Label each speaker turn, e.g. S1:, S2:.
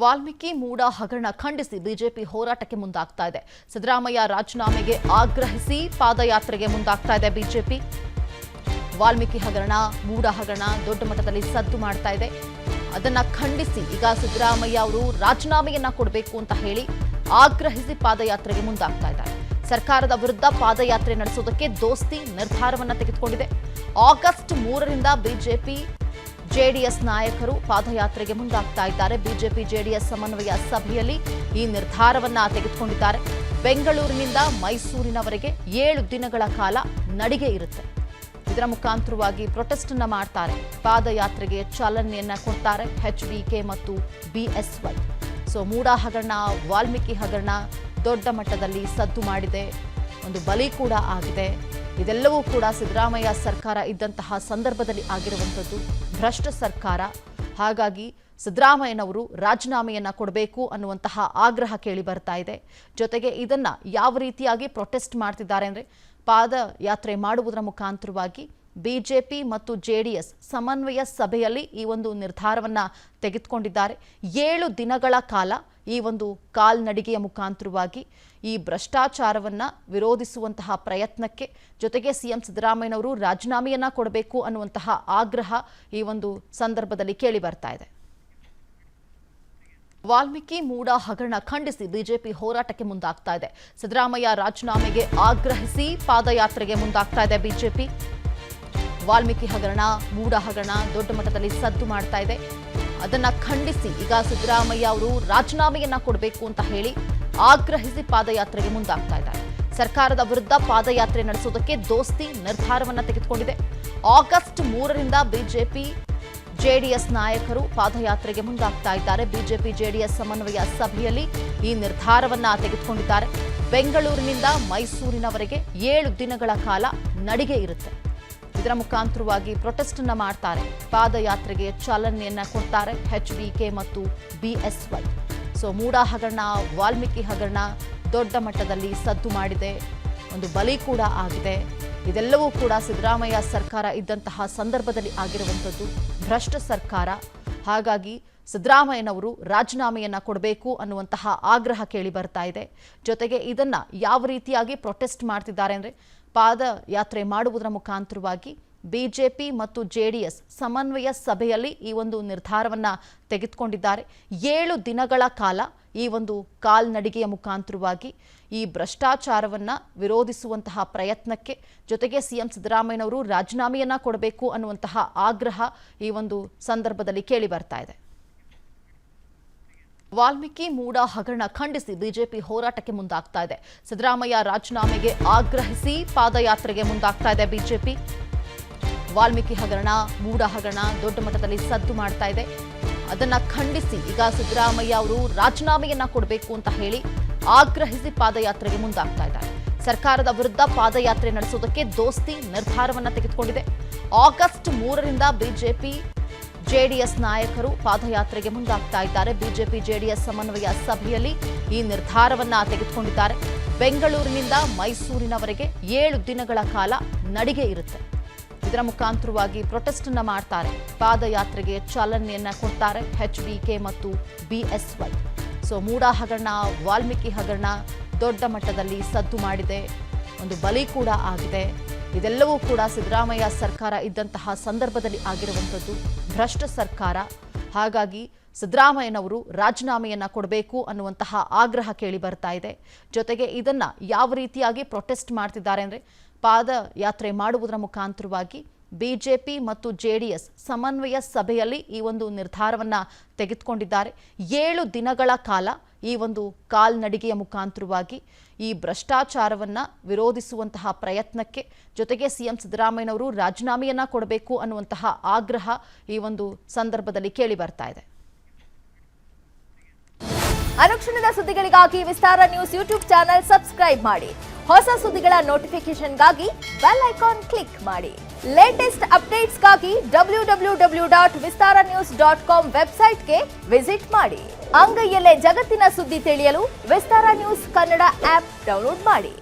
S1: ವಾಲ್ಮೀಕಿ ಮೂಡ ಹಗರಣ ಖಂಡಿಸಿ ಬಿಜೆಪಿ ಹೋರಾಟಕ್ಕೆ ಮುಂದಾಗ್ತಾ ಇದೆ. ಸಿದ್ದರಾಮಯ್ಯ ರಾಜೀನಾಮೆಗೆ ಆಗ್ರಹಿಸಿ ಪಾದಯಾತ್ರೆಗೆ ಮುಂದಾಗ್ತಾ ಇದೆ ಬಿಜೆಪಿ. ವಾಲ್ಮೀಕಿ ಹಗರಣ, ಮೂಡ ಹಗರಣ ದೊಡ್ಡ ಮಟ್ಟದಲ್ಲಿ ಸದ್ದು ಮಾಡ್ತಾ ಇದೆ. ಅದನ್ನ ಖಂಡಿಸಿ ಈಗ ಸಿದ್ದರಾಮಯ್ಯ ಅವರು ರಾಜೀನಾಮೆಯನ್ನ ಕೊಡಬೇಕು ಅಂತ ಹೇಳಿ ಆಗ್ರಹಿಸಿ ಪಾದಯಾತ್ರೆಗೆ ಮುಂದಾಗ್ತಾ ಇದ್ದಾರೆ. ಸರ್ಕಾರದ ವಿರುದ್ಧ ಪಾದಯಾತ್ರೆ ನಡೆಸೋದಕ್ಕೆ ದೋಸ್ತಿ ನಿರ್ಧಾರವನ್ನ ತೆಗೆದುಕೊಂಡಿದೆ. ಆಗಸ್ಟ್ 3ರಿಂದ ಬಿಜೆಪಿ ಜೆಡಿಎಸ್ ನಾಯಕರು ಪಾದಯಾತ್ರೆಗೆ ಮುಂದಾಗ್ತಾ ಇದ್ದಾರೆ. ಬಿಜೆಪಿ ಜೆಡಿಎಸ್ ಸಮನ್ವಯ ಸಭೆಯಲ್ಲಿ ಈ ನಿರ್ಧಾರವನ್ನ ತೆಗೆದುಕೊಂಡಿದ್ದಾರೆ. ಬೆಂಗಳೂರಿನಿಂದ ಮೈಸೂರಿನವರೆಗೆ 7 ದಿನಗಳ ಕಾಲ ನಡಿಗೆ ಇರುತ್ತೆ. ಇದರ ಮುಖಾಂತರವಾಗಿ ಪ್ರೊಟೆಸ್ಟ್ ಅನ್ನ ಮಾಡ್ತಾರೆ. ಪಾದಯಾತ್ರೆಗೆ ಚಾಲನೆಯನ್ನ ಕೊಡ್ತಾರೆ ಎಚ್ಡಿಕೆ ಮತ್ತು ಬಿಎಸ್ವೈ. ಮೂಡ ಹಗರಣ, ವಾಲ್ಮೀಕಿ ಹಗರಣ ದೊಡ್ಡ ಮಟ್ಟದಲ್ಲಿ ಸದ್ದು ಮಾಡಿದೆ. ಒಂದು ಬಲಿ ಕೂಡ ಆಗಿದೆ. ಇದೆಲ್ಲವೂ ಕೂಡ ಸಿದ್ದರಾಮಯ್ಯ ಸರ್ಕಾರ ಇದ್ದಂತಹ ಸಂದರ್ಭದಲ್ಲಿ ಆಗಿರುವಂಥದ್ದು. ಭ್ರಷ್ಟ ಸರ್ಕಾರ. ಹಾಗಾಗಿ ಸಿದ್ದರಾಮಯ್ಯನವರು ರಾಜೀನಾಮೆಯನ್ನ ಕೊಡಬೇಕು ಅನ್ನುವಂತಹ ಆಗ್ರಹ ಕೇಳಿ ಬರ್ತಾ ಇದೆ. ಜೊತೆಗೆ ಇದನ್ನ ಯಾವ ರೀತಿಯಾಗಿ ಪ್ರೊಟೆಸ್ಟ್ ಮಾಡ್ತಿದ್ದಾರೆ ಅಂದ್ರೆ, ಪಾದಯಾತ್ರೆ ಮಾಡುವುದರ ಮುಖಾಂತರವಾಗಿ ಬಿಜೆಪಿ ಮತ್ತು ಜೆಡಿಎಸ್ ಸಮನ್ವಯ ಸಭೆಯಲ್ಲಿ ಈ ಒಂದು ನಿರ್ಧಾರವನ್ನ ತೆಗೆದುಕೊಂಡಿದ್ದಾರೆ. 7 ದಿನಗಳ ಕಾಲ ಈ ಒಂದು ಕಾಲ್ನಡಿಗೆಯ ಮುಖಾಂತರವಾಗಿ ಈ ಭ್ರಷ್ಟಾಚಾರವನ್ನ ವಿರೋಧಿಸುವಂತಹ ಪ್ರಯತ್ನಕ್ಕೆ, ಜೊತೆಗೆ ಸಿಎಂ ಸಿದ್ದರಾಮಯ್ಯನವರು ರಾಜೀನಾಮೆಯನ್ನ ಕೊಡಬೇಕು ಅನ್ನುವಂತಹ ಆಗ್ರಹ ಈ ಒಂದು ಸಂದರ್ಭದಲ್ಲಿ ಕೇಳಿ ಬರ್ತಾ ಇದೆ. ವಾಲ್ಮೀಕಿ ಮೂಡ ಹಗರಣ ಖಂಡಿಸಿ ಬಿಜೆಪಿ ಹೋರಾಟಕ್ಕೆ ಮುಂದಾಗ್ತಾ ಇದೆ. ಸಿದ್ದರಾಮಯ್ಯ ರಾಜೀನಾಮೆಗೆ ಆಗ್ರಹಿಸಿ ಪಾದಯಾತ್ರೆಗೆ ಮುಂದಾಗ್ತಾ ಇದೆ ಬಿಜೆಪಿ. ವಾಲ್ಮೀಕಿ ಹಗರಣ, ಮೂಡ ಹಗರಣ ದೊಡ್ಡ ಮಟ್ಟದಲ್ಲಿ ಸದ್ದು ಮಾಡ್ತಾ ಇದೆ. ಅದನ್ನ ಖಂಡಿಸಿ ಈಗ ಸಿದ್ದರಾಮಯ್ಯ ಅವರು ರಾಜೀನಾಮೆಯನ್ನ ಕೊಡಬೇಕು ಅಂತ ಹೇಳಿ ಆಗ್ರಹಿಸಿ ಪಾದಯಾತ್ರೆಗೆ ಮುಂದಾಗ್ತಾ ಇದ್ದಾರೆ. ಸರ್ಕಾರದ ವಿರುದ್ಧ ಪಾದಯಾತ್ರೆ ನಡೆಸೋದಕ್ಕೆ ದೋಸ್ತಿ ನಿರ್ಧಾರವನ್ನ ತೆಗೆದುಕೊಂಡಿದೆ. ಆಗಸ್ಟ್ 3ರಿಂದ ಬಿಜೆಪಿ ಜೆಡಿಎಸ್ ನಾಯಕರು ಪಾದಯಾತ್ರೆಗೆ ಮುಂದಾಗ್ತಾ ಇದ್ದಾರೆ. ಬಿಜೆಪಿ ಜೆಡಿಎಸ್ ಸಮನ್ವಯ ಸಭೆಯಲ್ಲಿ ಈ ನಿರ್ಧಾರವನ್ನ ತೆಗೆದುಕೊಂಡಿದ್ದಾರೆ. ಬೆಂಗಳೂರಿನಿಂದ ಮೈಸೂರಿನವರೆಗೆ 7 ದಿನಗಳ ಕಾಲ ನಡಿಗೆ ಇರುತ್ತೆ. ಇದರ ಮುಖಾಂತರವಾಗಿ ಪ್ರೊಟೆಸ್ಟ್ ಅನ್ನ ಮಾಡ್ತಾರೆ. ಪಾದಯಾತ್ರೆಗೆ ಚಾಲನೆಯನ್ನ ಕೊಡ್ತಾರೆ ಎಚ್ಡಿಕೆ ಮತ್ತು ಬಿಎಸ್ವೈ. ಮೂಡ ಹಗರಣ, ವಾಲ್ಮೀಕಿ ಹಗರಣ ದೊಡ್ಡ ಮಟ್ಟದಲ್ಲಿ ಸದ್ದು ಮಾಡಿದೆ. ಒಂದು ಬಲಿ ಕೂಡ ಆಗಿದೆ. ಇದೆಲ್ಲವೂ ಕೂಡ ಸಿದ್ದರಾಮಯ್ಯ ಸರ್ಕಾರ ಇದ್ದಂತಹ ಸಂದರ್ಭದಲ್ಲಿ ಆಗಿರುವಂಥದ್ದು. ಭ್ರಷ್ಟ ಸರ್ಕಾರ. ಹಾಗಾಗಿ ಸಿದ್ದರಾಮಯ್ಯನವರು ರಾಜೀನಾಮೆಯನ್ನ ಕೊಡಬೇಕು ಅನ್ನುವಂತಹ ಆಗ್ರಹ ಕೇಳಿ ಬರ್ತಾ ಇದೆ. ಜೊತೆಗೆ ಇದನ್ನ ಯಾವ ರೀತಿಯಾಗಿ ಪ್ರೊಟೆಸ್ಟ್ ಮಾಡ್ತಿದ್ದಾರೆ ಅಂದ್ರೆ, ಪಾದಯಾತ್ರೆ ಮಾಡುವುದರ ಮುಖಾಂತರವಾಗಿ ಬಿಜೆಪಿ ಮತ್ತು ಜೆಡಿಎಸ್ ಸಮನ್ವಯ ಸಭೆಯಲ್ಲಿ ಈ ಒಂದು ನಿರ್ಧಾರವನ್ನ ತೆಗೆದುಕೊಂಡಿದ್ದಾರೆ. 7 ದಿನಗಳ ಕಾಲ ಈ ಒಂದು ಕಾಲ್ನಡಿಗೆಯ ಮುಖಾಂತರವಾಗಿ ಈ ಭ್ರಷ್ಟಾಚಾರವನ್ನ ವಿರೋಧಿಸುವಂತಹ ಪ್ರಯತ್ನಕ್ಕೆ, ಜೊತೆಗೆ ಸಿಎಂ ಸಿದ್ದರಾಮಯ್ಯನವರು ರಾಜೀನಾಮೆಯನ್ನ ಕೊಡಬೇಕು ಅನ್ನುವಂತಹ ಆಗ್ರಹ ಈ ಒಂದು ಸಂದರ್ಭದಲ್ಲಿ ಕೇಳಿ ಬರ್ತಾ ಇದೆ. ವಾಲ್ಮೀಕಿ ಮೂಡ ಹಗರಣ ಖಂಡಿಸಿ ಬಿಜೆಪಿ ಹೋರಾಟಕ್ಕೆ ಮುಂದಾಗ್ತಾ ಇದೆ. ಸಿದ್ದರಾಮಯ್ಯ ರಾಜೀನಾಮೆಗೆ ಆಗ್ರಹಿಸಿ ಪಾದಯಾತ್ರೆಗೆ ಮುಂದಾಗ್ತಾ ಇದೆ ಬಿಜೆಪಿ. ವಾಲ್ಮೀಕಿ ಹಗರಣ, ಮೂಡ ಹಗರಣ ದೊಡ್ಡ ಮಟ್ಟದಲ್ಲಿ ಸದ್ದು ಮಾಡ್ತಾ ಇದೆ. ಅದನ್ನ ಖಂಡಿಸಿ ಈಗ ಸಿದ್ದರಾಮಯ್ಯ ಅವರು ರಾಜೀನಾಮೆಯನ್ನ ಕೊಡಬೇಕು ಅಂತ ಹೇಳಿ ಆಗ್ರಹಿಸಿ ಪಾದಯಾತ್ರೆಗೆ ಮುಂದಾಗ್ತಾ ಇದ್ದಾರೆ. ಸರ್ಕಾರದ ವಿರುದ್ಧ ಪಾದಯಾತ್ರೆ ನಡೆಸೋದಕ್ಕೆ ದೋಸ್ತಿ ನಿರ್ಧಾರವನ್ನ ತೆಗೆದುಕೊಂಡಿದೆ. ಆಗಸ್ಟ್ 3ರಿಂದ ಬಿಜೆಪಿ ಜೆಡಿಎಸ್ ನಾಯಕರು ಪಾದಯಾತ್ರೆಗೆ ಮುಂದಾಗ್ತಾ ಇದ್ದಾರೆ. ಬಿಜೆಪಿ ಜೆಡಿಎಸ್ ಸಮನ್ವಯ ಸಭೆಯಲ್ಲಿ ಈ ನಿರ್ಧಾರವನ್ನ ತೆಗೆದುಕೊಂಡಿದ್ದಾರೆ. ಬೆಂಗಳೂರಿನಿಂದ ಮೈಸೂರಿನವರೆಗೆ 7 ದಿನಗಳ ಕಾಲ ನಡಿಗೆ ಇರುತ್ತೆ. ಇದರ ಮುಖಾಂತರವಾಗಿ ಪ್ರೊಟೆಸ್ಟ್ ಅನ್ನ ಮಾಡ್ತಾರೆ. ಪಾದಯಾತ್ರೆಗೆ ಚಾಲನೆಯನ್ನ ಕೊಡ್ತಾರೆ ಎಚ್ಡಿಕೆ ಮತ್ತು ಬಿಎಸ್ವೈ. ಮೂಡ ಹಗರಣ, ವಾಲ್ಮೀಕಿ ಹಗರಣ ದೊಡ್ಡ ಮಟ್ಟದಲ್ಲಿ ಸದ್ದು ಮಾಡಿದೆ. ಒಂದು ಬಲಿ ಕೂಡ ಆಗಿದೆ. ಇದೆಲ್ಲವೂ ಕೂಡ ಸಿದ್ದರಾಮಯ್ಯ ಸರ್ಕಾರ ಇದ್ದಂತಹ ಸಂದರ್ಭದಲ್ಲಿ ಆಗಿರುವಂಥದ್ದು. ಭ್ರಷ್ಟ ಸರ್ಕಾರ. ಹಾಗಾಗಿ ಸಿದ್ದರಾಮಯ್ಯನವರು ರಾಜೀನಾಮೆಯನ್ನ ಕೊಡಬೇಕು ಅನ್ನುವಂತಹ ಆಗ್ರಹ ಕೇಳಿ ಬರ್ತಾ ಇದೆ. ಜೊತೆಗೆ ಇದನ್ನ ಯಾವ ರೀತಿಯಾಗಿ ಪ್ರೊಟೆಸ್ಟ್ ಮಾಡ್ತಿದ್ದಾರೆ ಅಂದ್ರೆ, ಪಾದಯಾತ್ರೆ ಮಾಡುವುದರ ಮುಖಾಂತರವಾಗಿ ಬಿಜೆಪಿ ಮತ್ತು ಜೆಡಿಎಸ್ ಸಮನ್ವಯ ಸಭೆಯಲ್ಲಿ ಈ ಒಂದು ನಿರ್ಧಾರವನ್ನ ತೆಗೆದುಕೊಂಡಿದ್ದಾರೆ. 7 ದಿನಗಳ ಕಾಲ ಈ ಒಂದು ಕಾಲ್ನಡಿಗೆಯ ಮುಖಾಂತರವಾಗಿ ಈ ಭ್ರಷ್ಟಾಚಾರವನ್ನ ವಿರೋಧಿಸುವಂತಹ ಪ್ರಯತ್ನಕ್ಕೆ, ಜೊತೆಗೆ ಸಿಎಂ ಸಿದ್ದರಾಮಯ್ಯನವರು ರಾಜೀನಾಮೆಯನ್ನ ಕೊಡಬೇಕು ಅನ್ನುವಂತಹ ಆಗ್ರಹ ಈ ಒಂದು ಸಂದರ್ಭದಲ್ಲಿ ಕೇಳಿ ಬರ್ತಾ ಇದೆ.
S2: ಅನುಕ್ಷಣದ ಸುದ್ದಿಗಳಿಗಾಗಿ ವಿಸ್ತಾರ ನ್ಯೂಸ್ ಯೂಟ್ಯೂಬ್ ಚಾನೆಲ್ ಸಬ್ಸ್ಕ್ರೈಬ್ ಮಾಡಿ. ಹೊಸ ಸುದ್ದಿಗಳ ನೋಟಿಫಿಕೇಶನ್ಗಾಗಿ ಬೆಲ್ ಐಕಾನ್ ಕ್ಲಿಕ್ ಮಾಡಿ. ಲೇಟೆಸ್ಟ್ ಅಪ್ಡೇಟ್ಸ್ಗಾಗಿ www.vistaranews.com ವೆಬ್ಸೈಟ್ಗೆ ವಿಸಿಟ್ ಮಾಡಿ. ಅಂಗೈಯಲ್ಲೇ ಜಗತ್ತಿನ ಸುದ್ದಿ ತಿಳಿಯಲು ವಿಸ್ತಾರ ನ್ಯೂಸ್ ಕನ್ನಡ ಆಪ್ ಡೌನ್ಲೋಡ್ ಮಾಡಿ.